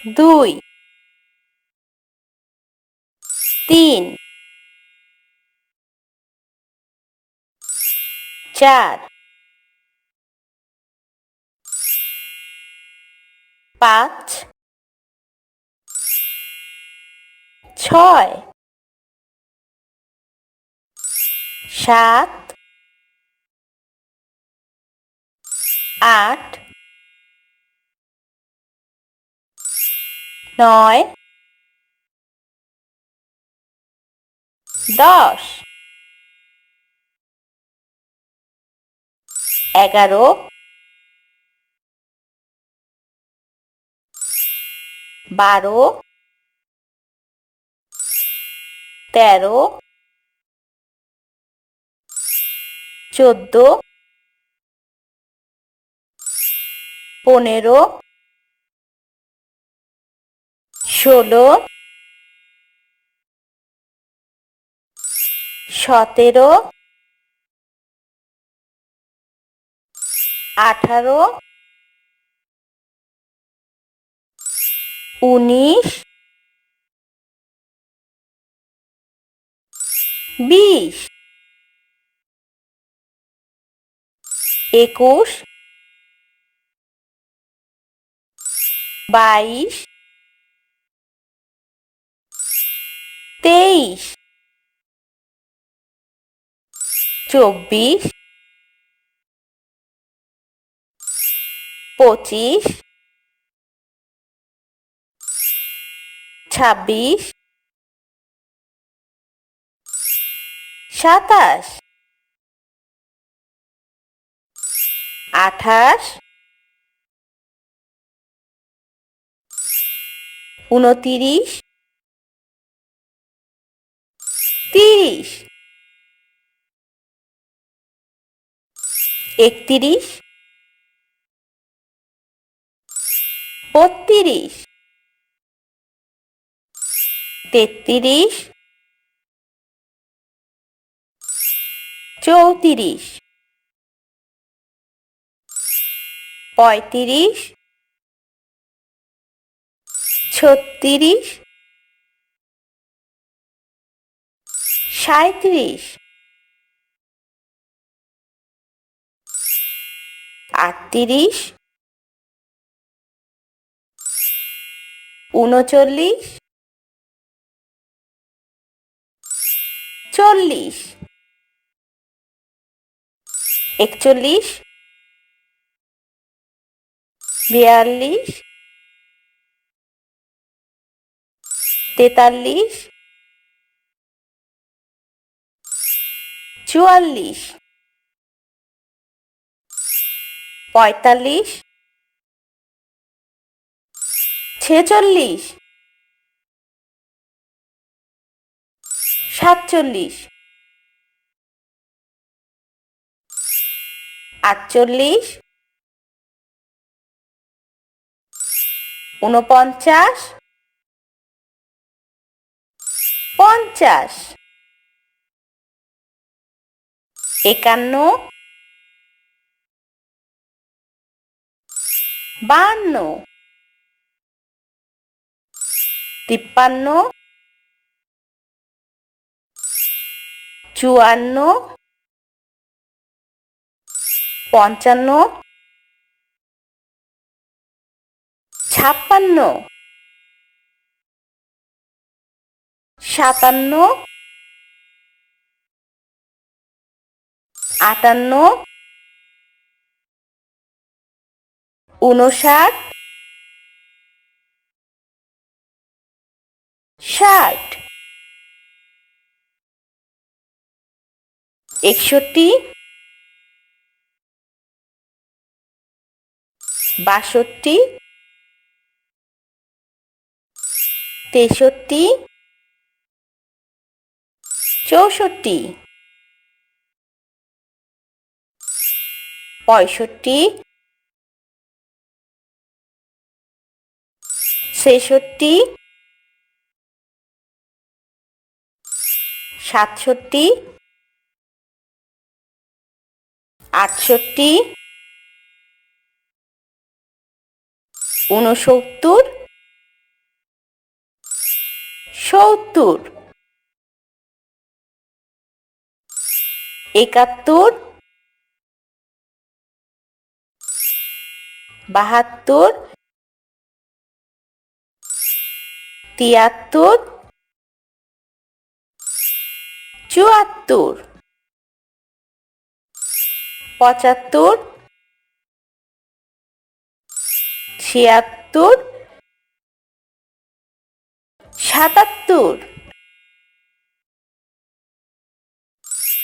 দুই, তিন, চার, পাঁচ, ছয়, সাত, আট, নয়, 10, 11, 12, 13, 14, 15, 16, 17, 18, 19, 20, 21, 22, 23, 24, 25, 26, 27, 28, 29, 30, 31, 32, 33, 34, 35, 36, 37, 38, 39, 40, 41, 42, 43, 44, 45, 46, 47, 48, 49, 50, 51, 52, 53, 54, 55, 56, 57, 58, 59, 60, 61, 62, 63, 64, 65, 66, 67, 68, 69, 70 71 72 73 74 75 76 77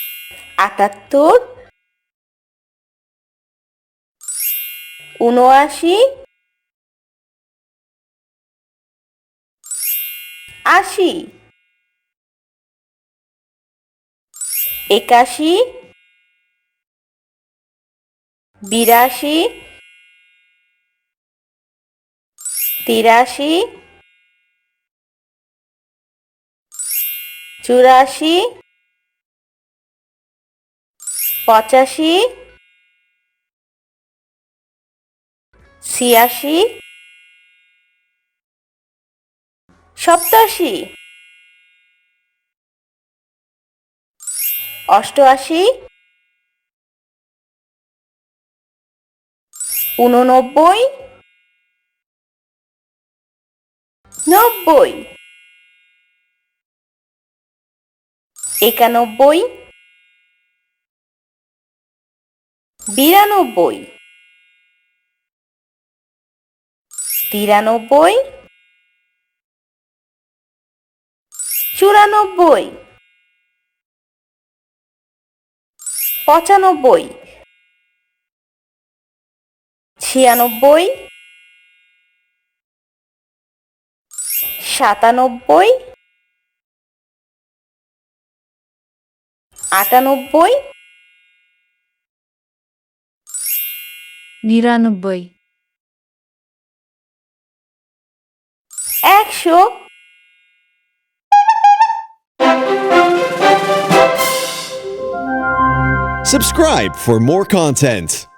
78 79 80 81 82 83 84 85 86 87 88 89 90 91 92 93 94 95 96 97 98 নিরানব্বই 100 Subscribe for more content.